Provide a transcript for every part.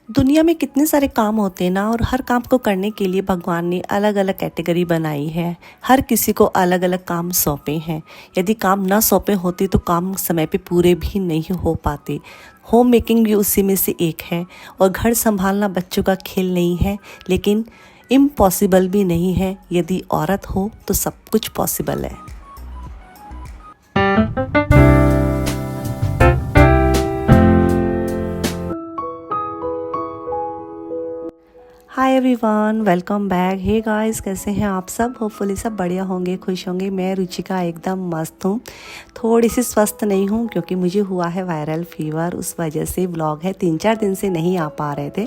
दुनिया में कितने सारे काम होते हैं ना, और हर काम को करने के लिए भगवान ने अलग अलग कैटेगरी बनाई है। हर किसी को अलग अलग काम सौंपे हैं। यदि काम ना सौंपे होते तो काम समय पे पूरे भी नहीं हो पाते। होम मेकिंग भी उसी में से एक है। और घर संभालना बच्चों का खेल नहीं है, लेकिन इम्पॉसिबल भी नहीं है। यदि औरत हो तो सब कुछ पॉसिबल है। Hi everyone, welcome back. Hey guys, कैसे हैं आप सब? होपफुली सब बढ़िया होंगे, खुश होंगे। मैं रुचिका एकदम मस्त हूँ। थोड़ी सी स्वस्थ नहीं हूँ क्योंकि मुझे हुआ है वायरल फीवर। उस वजह से व्लॉग है 3-4 दिन से नहीं आ पा रहे थे,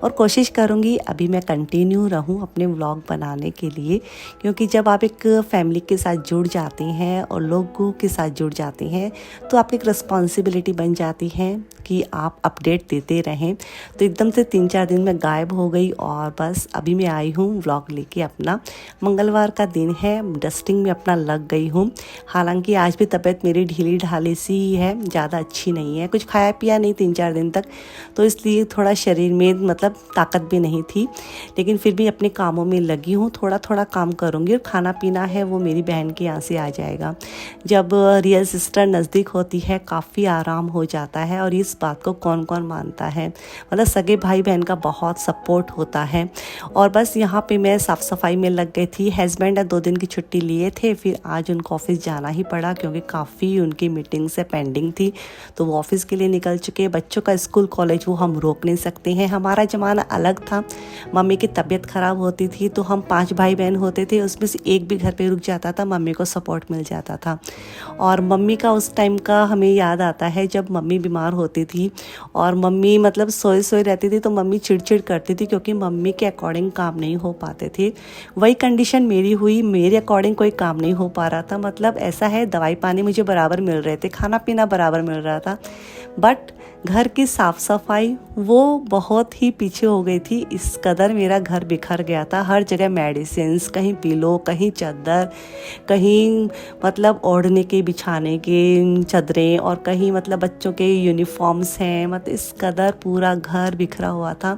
और कोशिश करूँगी अभी मैं कंटिन्यू रहूँ अपने व्लॉग बनाने के लिए। क्योंकि जब आप एक फैमिली के साथ जुड़ जाते हैं और लोगों के साथ जुड़ जाते हैं तो आपकी एक रिस्पॉन्सिबिलिटी बन जाती है कि आप अपडेट देते रहें। तो एकदम से 3-4 दिन में गायब हो गई, और बस अभी मैं आई हूँ व्लॉग लेके अपना। मंगलवार का दिन है, डस्टिंग में अपना लग गई हूँ। हालांकि आज भी तबीयत मेरी ढीली ढाली सी ही है, ज़्यादा अच्छी नहीं है। कुछ खाया पिया नहीं 3-4 दिन तक, तो इसलिए थोड़ा शरीर में मतलब ताकत भी नहीं थी। लेकिन फिर भी अपने कामों में लगी हूँ। थोड़ा थोड़ा काम करूँगी, और खाना पीना है वो मेरी बहन के यहाँ से आ जाएगा। जब रियल सिस्टर नज़दीक होती है काफ़ी आराम हो जाता है। और इस बात को कौन कौन मानता है, मतलब सगे भाई बहन का बहुत सपोर्ट होता है। और बस यहाँ पे मैं साफ़ सफाई में लग गई थी। हस्बैंड 2 दिन की छुट्टी लिए थे, फिर आज उनको ऑफिस जाना ही पड़ा क्योंकि काफ़ी उनकी मीटिंग से पेंडिंग थी। तो वो ऑफिस के लिए निकल चुके। बच्चों का स्कूल कॉलेज वो हम रोक नहीं सकते हैं। हमारा ज़माना अलग था। मम्मी की तबीयत ख़राब होती थी तो हम 5 भाई बहन होते थे, उसमें से एक भी घर पर रुक जाता था, मम्मी को सपोर्ट मिल जाता था। और मम्मी का उस टाइम का हमें याद आता है जब मम्मी बीमार होती थी, और मम्मी मतलब सोए सोए रहती थी तो मम्मी चिड़चिड़ करती थी क्योंकि मम्मी के अकॉर्डिंग काम नहीं हो पाते थे। वही कंडीशन मेरी हुई, मेरे अकॉर्डिंग कोई काम नहीं हो पा रहा था। मतलब ऐसा है, दवाई पानी मुझे बराबर मिल रहे थे, खाना पीना बराबर मिल रहा था, बट घर की साफ़ सफाई वो बहुत ही पीछे हो गई थी। इस कदर मेरा घर बिखर गया था। हर जगह मेडिसिन्स, कहीं पिलो, कहीं चादर, कहीं मतलब ओढ़ने के बिछाने के चादरें, और कहीं मतलब बच्चों के यूनिफॉर्म्स हैं। मतलब इस कदर पूरा घर बिखरा हुआ था।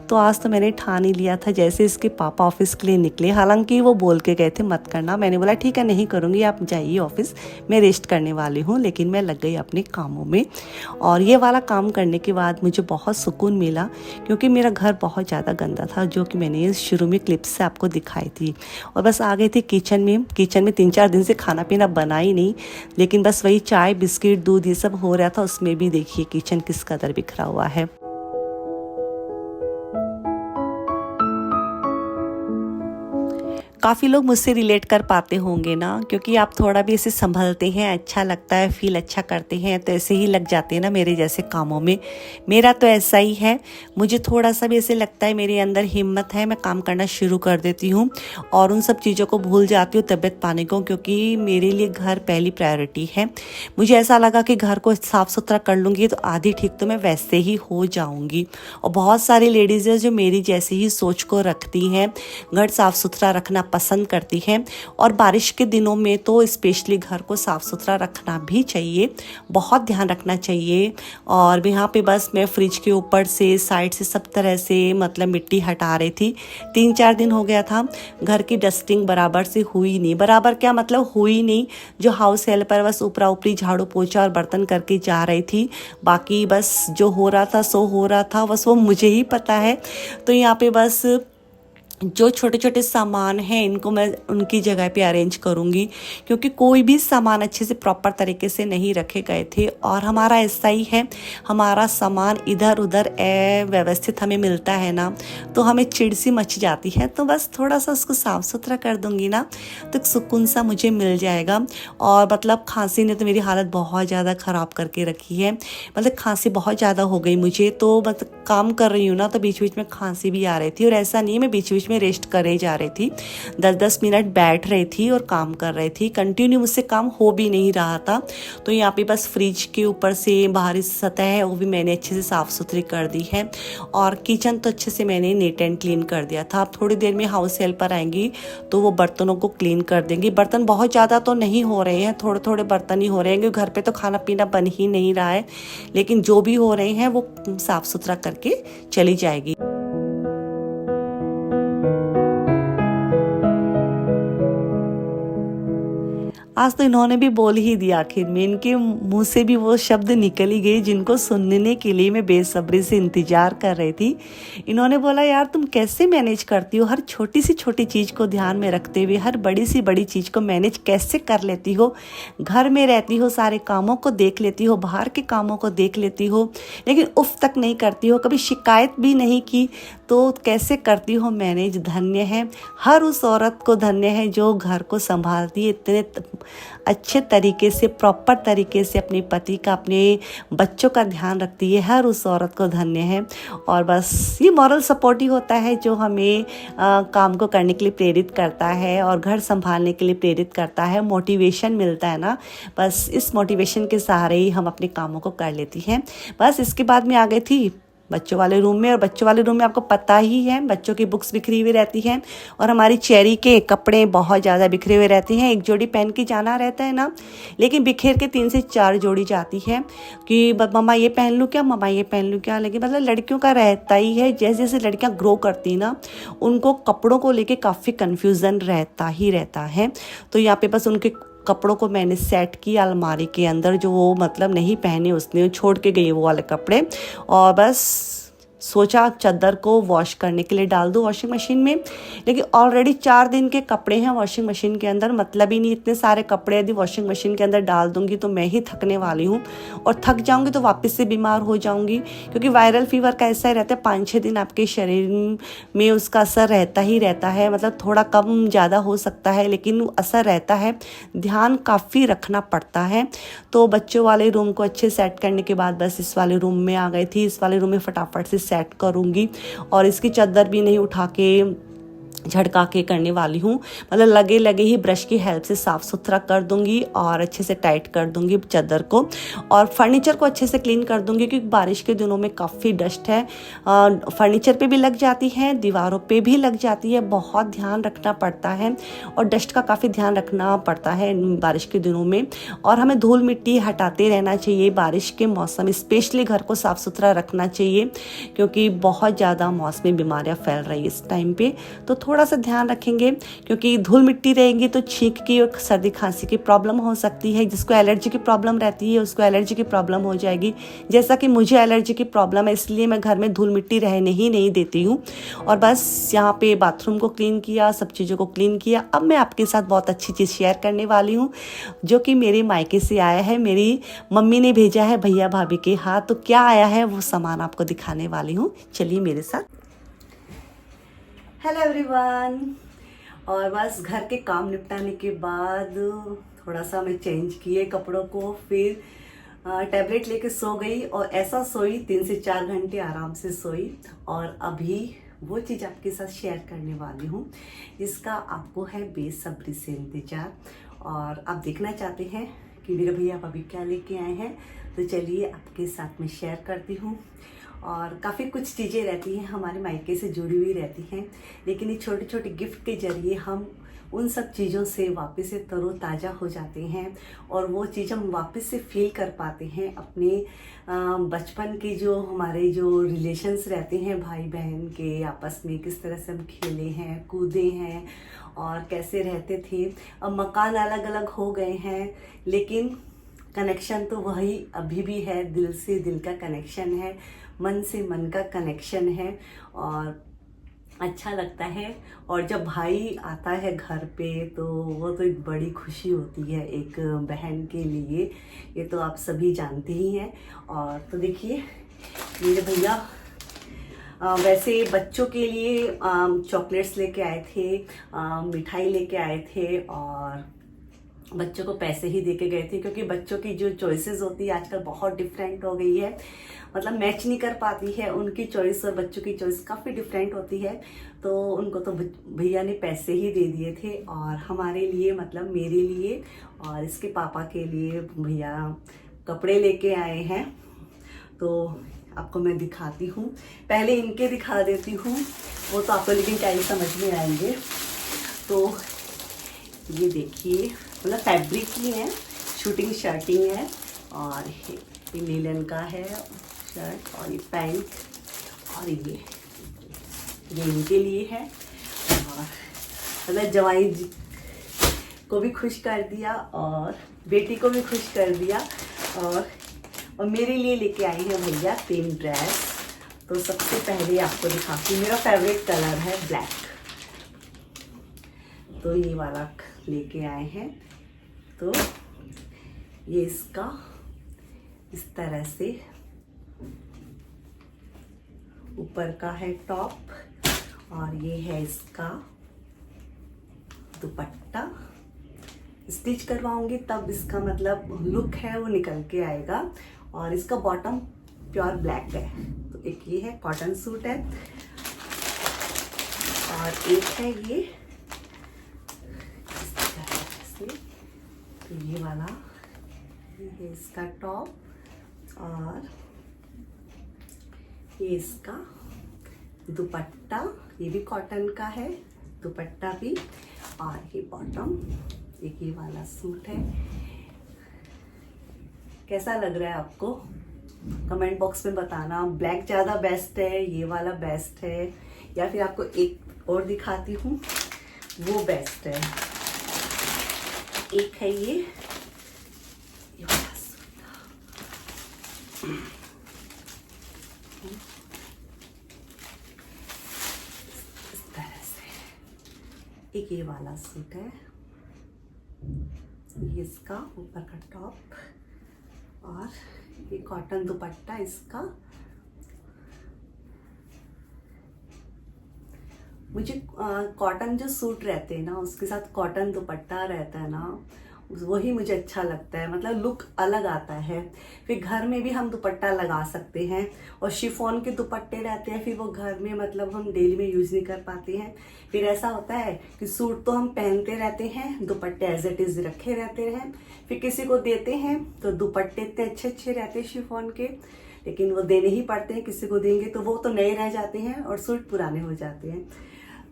तो आज तो मैंने ठान ही लिया था, जैसे इसके पापा ऑफिस के लिए निकले, हालांकि वो बोल के गए थे मत करना। मैंने बोला ठीक है, नहीं करूँगी, आप जाइए ऑफिस, मैं रेस्ट करने वाली हूँ। लेकिन मैं लग गई अपने कामों में। और ये वाला काम करने के बाद मुझे बहुत सुकून मिला, क्योंकि मेरा घर बहुत ज़्यादा गंदा था, जो कि मैंने शुरू में क्लिप्स से आपको दिखाई थी। और बस आ गई थी किचन में। 3-4 दिन से खाना पीना बना ही नहीं, लेकिन बस वही चाय बिस्किट दूध ये सब हो रहा था। उसमें भी देखिए किचन किस कदर बिखरा हुआ है। काफ़ी लोग मुझसे रिलेट कर पाते होंगे ना, क्योंकि आप थोड़ा भी ऐसे संभलते हैं, अच्छा लगता है, फील अच्छा करते हैं, तो ऐसे ही लग जाते हैं ना मेरे जैसे कामों में। मेरा तो ऐसा ही है। मुझे थोड़ा सा भी ऐसे लगता है मेरे अंदर हिम्मत है, मैं काम करना शुरू कर देती हूँ और उन सब चीज़ों को भूल जाती हूँ तबीयत पाने को, क्योंकि मेरे लिए घर पहली प्रायोरिटी है। मुझे ऐसा लगा कि घर को साफ़ सुथरा कर लूँगी तो आधी ठीक तो मैं वैसे ही हो जाऊँगी। और बहुत सारी लेडीज़ हैं जो मेरी जैसी ही सोच को रखती हैं, घर साफ़ सुथरा रखना पसंद करती हैं। और बारिश के दिनों में तो स्पेशली घर को साफ़ सुथरा रखना भी चाहिए, बहुत ध्यान रखना चाहिए। और यहाँ पे बस मैं फ्रिज के ऊपर से साइड से सब तरह से मतलब मिट्टी हटा रही थी। 3-4 दिन हो गया था, घर की डस्टिंग बराबर से हुई नहीं। बराबर क्या मतलब हुई नहीं, जो हाउस हेल्पर बस ऊपरा ऊपरी झाड़ू पोछा और बर्तन करके जा रही थी। बाकी बस जो हो रहा था सो हो रहा था, बस वो मुझे ही पता है। तो यहाँ पे बस जो छोटे छोटे सामान हैं इनको मैं उनकी जगह पे अरेंज करूँगी, क्योंकि कोई भी सामान अच्छे से प्रॉपर तरीके से नहीं रखे गए थे। और हमारा ऐसा ही है, हमारा सामान इधर उधर व्यवस्थित हमें मिलता है ना, तो हमें चिड़ सी मच जाती है। तो बस थोड़ा सा उसको साफ़ सुथरा कर दूँगी ना तो सुकून सा मुझे मिल जाएगा। और मतलब खांसी ने तो मेरी हालत बहुत ज़्यादा ख़राब करके रखी है। मतलब खांसी बहुत ज़्यादा हो गई मुझे, तो मतलब काम कर रही हूँ ना तो बीच बीच में खांसी भी आ रही थी। और ऐसा नहीं है मैं बीच बीच बीच में रेस्ट करे जा रही थी, 10-10 मिनट बैठ रही थी और काम कर रही थी। कंटिन्यू मुझसे काम हो भी नहीं रहा था। तो यहाँ पे बस फ्रिज के ऊपर से बाहरी सतह है वो भी मैंने अच्छे से साफ़ सुथरी कर दी है, और किचन तो अच्छे से मैंने नीट एंड क्लीन कर दिया था। अब थोड़ी देर में हाउस हेल्पर आएंगी तो वो बर्तनों को क्लीन कर देंगी। बर्तन बहुत ज़्यादा तो नहीं हो रहे हैं, थोड़े थोड़े बर्तन ही हो रहे हैं क्योंकि घर पे तो खाना पीना बन ही नहीं रहा है, लेकिन जो भी हो रहे हैं वो साफ़ सुथरा करके चली जाएगी। आज तो इन्होंने भी बोल ही दिया, आखिर में इनके मुंह से भी वो शब्द निकल ही गए जिनको सुनने के लिए मैं बेसब्री से इंतजार कर रही थी। इन्होंने बोला, यार तुम कैसे मैनेज करती हो, हर छोटी सी छोटी चीज़ को ध्यान में रखते हुए हर बड़ी सी बड़ी चीज़ को मैनेज कैसे कर लेती हो। घर में रहती हो, सारे कामों को देख लेती हो, बाहर के कामों को देख लेती हो, लेकिन उफ तक नहीं करती हो, कभी शिकायत भी नहीं की, तो कैसे करती हो मैनेज। धन्य है, हर उस औरत को धन्य है जो घर को संभालती है इतने अच्छे तरीके से, प्रॉपर तरीके से, अपने पति का, अपने बच्चों का ध्यान रखती है। हर उस औरत को धन्य है। और बस ये मॉरल सपोर्ट ही होता है जो हमें काम को करने के लिए प्रेरित करता है और घर संभालने के लिए प्रेरित करता है। मोटिवेशन मिलता है ना, बस इस मोटिवेशन के सहारे ही हम अपने कामों को कर लेती हैं। बस इसके बाद में आ गई थी बच्चों वाले रूम में, और बच्चों वाले रूम में आपको पता ही है बच्चों की बुक्स बिखरी हुई रहती हैं, और हमारी चेरी के कपड़े बहुत ज़्यादा बिखरे हुए रहते हैं। एक जोड़ी पहन के जाना रहता है ना, लेकिन बिखेर के 3 से 4 जोड़ी जाती है कि मम्मा ये पहन लूँ क्या, मम्मा ये पहन लूँ क्या। लेकिन मतलब लड़कियों का रहता ही है, जैसे जैसे लड़कियाँ ग्रो करती ना उनको कपड़ों को लेके काफ़ी कन्फ्यूज़न रहता ही रहता है। तो यहाँ पे बस उनके कपड़ों को मैंने सेट किया अलमारी के अंदर, जो वो मतलब नहीं पहने उसने छोड़ के गई वो वाले कपड़े, और बस सोचा चादर को वॉश करने के लिए डाल दूँ वॉशिंग मशीन में। लेकिन ऑलरेडी 4 दिन के कपड़े हैं वॉशिंग मशीन के अंदर, मतलब ही नहीं, इतने सारे कपड़े यदि वॉशिंग मशीन के अंदर डाल दूंगी तो मैं ही थकने वाली हूँ, और थक जाऊंगी तो वापस से बीमार हो जाऊंगी, क्योंकि वायरल फीवर का ऐसा ही रहता है, 5-6 दिन आपके शरीर में उसका असर रहता ही रहता है। मतलब थोड़ा कम ज़्यादा हो सकता है लेकिन असर रहता है, ध्यान काफ़ी रखना पड़ता है। तो बच्चों वाले रूम को अच्छे सेट करने के बाद बस इस वाले रूम में आ गई थी। इस वाले रूम में फटाफट से सेट करूंगी, और इसकी चादर भी नहीं उठा के झटका के करने वाली हूँ, मतलब लगे लगे ही ब्रश की हेल्प से साफ़ सुथरा कर दूंगी और अच्छे से टाइट कर दूंगी चादर को, और फर्नीचर को अच्छे से क्लीन कर दूंगी क्योंकि बारिश के दिनों में काफ़ी डस्ट है, फर्नीचर पे भी लग जाती है, दीवारों पे भी लग जाती है, बहुत ध्यान रखना पड़ता है, और डस्ट का काफ़ी ध्यान रखना पड़ता है बारिश के दिनों में। और हमें धूल मिट्टी हटाते रहना चाहिए बारिश के मौसम, स्पेशली घर को साफ़ सुथरा रखना चाहिए क्योंकि बहुत ज़्यादा मौसमी बीमारियाँ फैल रही है इस टाइम पे। तो थोड़ा सा ध्यान रखेंगे क्योंकि धूल मिट्टी रहेगी तो छींक की और सर्दी खांसी की प्रॉब्लम हो सकती है। जिसको एलर्जी की प्रॉब्लम रहती है उसको एलर्जी की प्रॉब्लम हो जाएगी, जैसा कि मुझे एलर्जी की प्रॉब्लम है, इसलिए मैं घर में धूल मिट्टी रहने ही नहीं देती हूँ। और बस यहाँ पे बाथरूम को क्लीन किया, सब चीज़ों को क्लीन किया। अब मैं आपके साथ बहुत अच्छी चीज़ शेयर करने वाली हूँ जो कि मेरे मायके से आया है, मेरी मम्मी ने भेजा है भैया भाभी के हाथ। तो क्या आया है वो सामान आपको दिखाने वाली हूँ, चलिए मेरे साथ। हेलो एवरीवन, और बस घर के काम निपटाने के बाद थोड़ा सा मैं चेंज किए कपड़ों को, फिर टैबलेट लेके सो गई, और ऐसा सोई 3 से 4 घंटे आराम से सोई। और अभी वो चीज़ आपके साथ शेयर करने वाली हूँ जिसका आपको है बेसब्री से इंतज़ार, और आप देखना चाहते हैं कि मेरे भैया भाभी क्या लेके आए हैं। तो चलिए आपके साथ में शेयर करती हूँ। और काफ़ी कुछ चीज़ें रहती हैं हमारे मायके से जुड़ी हुई रहती हैं, लेकिन ये छोटे छोटे गिफ्ट के जरिए हम उन सब चीज़ों से वापस से तरोताज़ा हो जाते हैं, और वो चीज़ हम वापस से फील कर पाते हैं अपने बचपन के जो हमारे जो रिलेशंस रहते हैं भाई बहन के आपस में, किस तरह से हम खेले हैं, कूदे हैं और कैसे रहते थे। अब मकान अलग अलग हो गए हैं लेकिन कनेक्शन तो वही अभी भी है, दिल से दिल का कनेक्शन है, मन से मन का कनेक्शन है, और अच्छा लगता है। और जब भाई आता है घर पे तो वो तो एक बड़ी खुशी होती है एक बहन के लिए, ये तो आप सभी जानते ही हैं। और तो देखिए मेरे भैया वैसे बच्चों के लिए चॉकलेट्स लेके आए थे, मिठाई लेके आए थे, और बच्चों को पैसे ही दे के गए थे, क्योंकि बच्चों की जो चॉइसेस होती है आजकल बहुत डिफरेंट हो गई है, मतलब मैच नहीं कर पाती है उनकी चॉइस और बच्चों की चॉइस काफ़ी डिफरेंट होती है। तो उनको तो भैया ने पैसे ही दे दिए थे, और हमारे लिए मतलब मेरे लिए और इसके पापा के लिए भैया कपड़े लेके आए हैं। तो आपको मैं दिखाती हूँ, पहले इनके दिखा देती हूँ, वो तो आपको लेकिन क्या ही समझ में आएंगे। तो ये देखिए, मतलब फैब्रिक ही है, शूटिंग शर्टिंग है, और ये नीलन का है शर्ट, और ये पैंट, और ये इनके लिए है। और मतलब जवाई को भी खुश कर दिया और बेटी को भी खुश कर दिया, और मेरे लिए लेके आई है भैया 3 ड्रेस। तो सबसे पहले आपको दिखाती हूँ, मेरा फेवरेट कलर है ब्लैक, तो ये वाला लेके आए हैं। तो ये इसका इस तरह से ऊपर का है टॉप, और ये है इसका दुपट्टा। स्टिच करवाऊंगी तब इसका मतलब लुक है वो निकल के आएगा। और इसका बॉटम प्योर ब्लैक है। तो एक ये है, कॉटन सूट है, और एक है ये इस तरह से। तो ये वाला ये है इसका टॉप, और ये इसका दुपट्टा, ये भी कॉटन का है, दुपट्टा भी, और ये बॉटम। एक ये वाला सूट है। कैसा लग रहा है आपको कमेंट बॉक्स में बताना। ब्लैक ज़्यादा बेस्ट है, ये वाला बेस्ट है, या फिर आपको एक और दिखाती हूँ वो बेस्ट है। एक है ये वाला सूट, इस तरह से। एक ये वाला सूट है, ये इसका ऊपर का टॉप, और ये कॉटन दुपट्टा इसका। मुझे कॉटन जो सूट रहते हैं ना उसके साथ कॉटन दुपट्टा रहता है ना, वही मुझे अच्छा लगता है, मतलब लुक अलग आता है। फिर घर में भी हम दुपट्टा लगा सकते हैं, और शिफॉन के दुपट्टे रहते हैं, फिर वो घर में मतलब हम डेली में यूज़ नहीं कर पाते हैं। फिर ऐसा होता है कि सूट तो हम पहनते रहते हैं, दुपट्टे एज इट इज़ रखे रहते हैं, फिर किसी को देते हैं तो दुपट्टे इतने अच्छे अच्छे रहते हैं शिफॉन के, लेकिन वो देने ही पड़ते हैं, किसी को देंगे तो वो तो नए रह जाते हैं और सूट पुराने हो जाते हैं।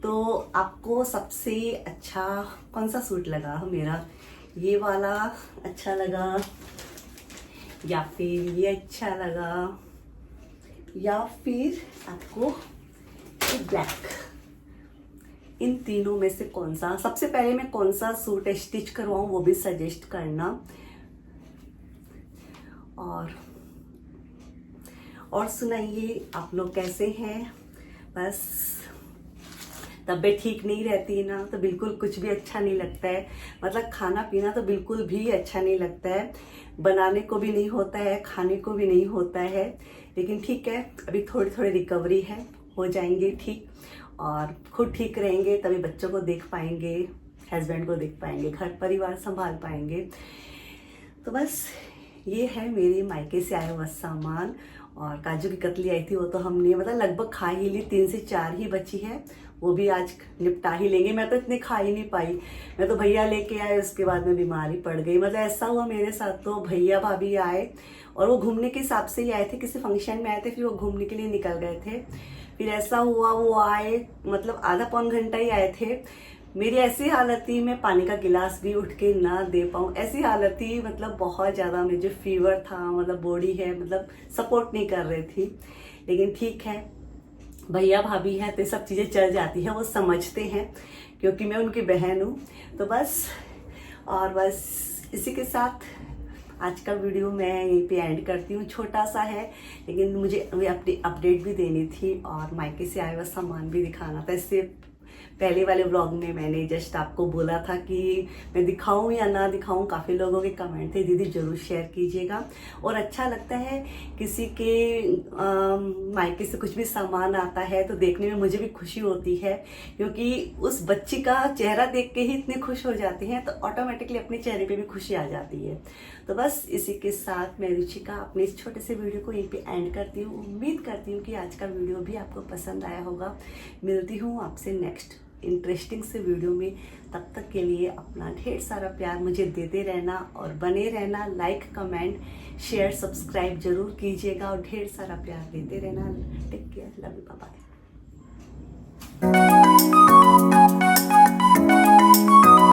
तो आपको सबसे अच्छा कौन सा सूट लगा मेरा? ये वाला अच्छा लगा, या फिर ये अच्छा लगा, या फिर आपको ये ब्लैक? इन तीनों में से कौन सा? सबसे पहले मैं कौन सा सूट स्टिच करवाऊँ वो भी सजेस्ट करना। और सुनाइए आप लोग कैसे हैं? बस तबीयत ठीक नहीं रहती है ना तो बिल्कुल कुछ भी अच्छा नहीं लगता है, मतलब खाना पीना तो बिल्कुल भी अच्छा नहीं लगता है, बनाने को भी नहीं होता है, खाने को भी नहीं होता है। लेकिन ठीक है, अभी थोड़ी थोड़ी रिकवरी है, हो जाएंगे ठीक, और खुद ठीक रहेंगे तभी बच्चों को देख पाएंगे, हस्बैंड को देख पाएंगे, घर परिवार संभाल पाएंगे। तो बस ये है मेरे मायके से आया हुआ सामान। और काजू की कतली आई थी, वो तो हमने मतलब लगभग खा ही ली, 3 से 4 ही बची है, वो भी आज निपटा ही लेंगे। मैं तो इतने खा ही नहीं पाई, मैं तो भैया लेके आए, उसके बाद में बीमार ही पड़ गई। मतलब ऐसा हुआ मेरे साथ, तो भैया भाभी आए और वो घूमने के हिसाब से ही आए थे, किसी फंक्शन में आए थे, फिर वो घूमने के लिए निकल गए थे। फिर ऐसा हुआ वो आए, मतलब आधा पौन घंटा ही आए थे। मेरी ऐसी हालत थी, मैं पानी का गिलास भी उठ के ना दे पाऊँ, ऐसी हालत थी, मतलब बहुत ज़्यादा मुझे फीवर था, मतलब बॉडी है मतलब सपोर्ट नहीं कर रही थी। लेकिन ठीक है, भैया भाभी है तो सब चीज़ें चल जाती है, वो समझते हैं क्योंकि मैं उनकी बहन हूँ। तो बस इसी के साथ आज का वीडियो मैं यहीं पे एंड करती हूँ। छोटा सा है लेकिन मुझे अपनी अपडेट भी देनी थी और मायके से आया हुआ सामान भी दिखाना था। इससे पहले वाले व्लॉग में मैंने जस्ट आपको बोला था कि मैं दिखाऊं या ना दिखाऊं, काफ़ी लोगों के कमेंट थे दीदी ज़रूर शेयर कीजिएगा। और अच्छा लगता है किसी के मायके से कुछ भी सामान आता है तो देखने में मुझे भी खुशी होती है, क्योंकि उस बच्ची का चेहरा देख के ही इतने खुश हो जाते हैं तो ऑटोमेटिकली अपने चेहरे पे भी खुशी आ जाती है। तो बस इसी के साथ मैं रुचिका अपने इस छोटे से वीडियो को यहीं पे एंड करती हूँ। उम्मीद करती हूँ कि आज का वीडियो भी आपको पसंद आया होगा। मिलती हूँ आपसे नेक्स्ट इंटरेस्टिंग से वीडियो में। तब तक के लिए अपना ढेर सारा प्यार मुझे देते रहना और बने रहना। लाइक कमेंट शेयर सब्सक्राइब जरूर कीजिएगा और ढेर सारा प्यार देते रहना। Take care, love you, bye bye.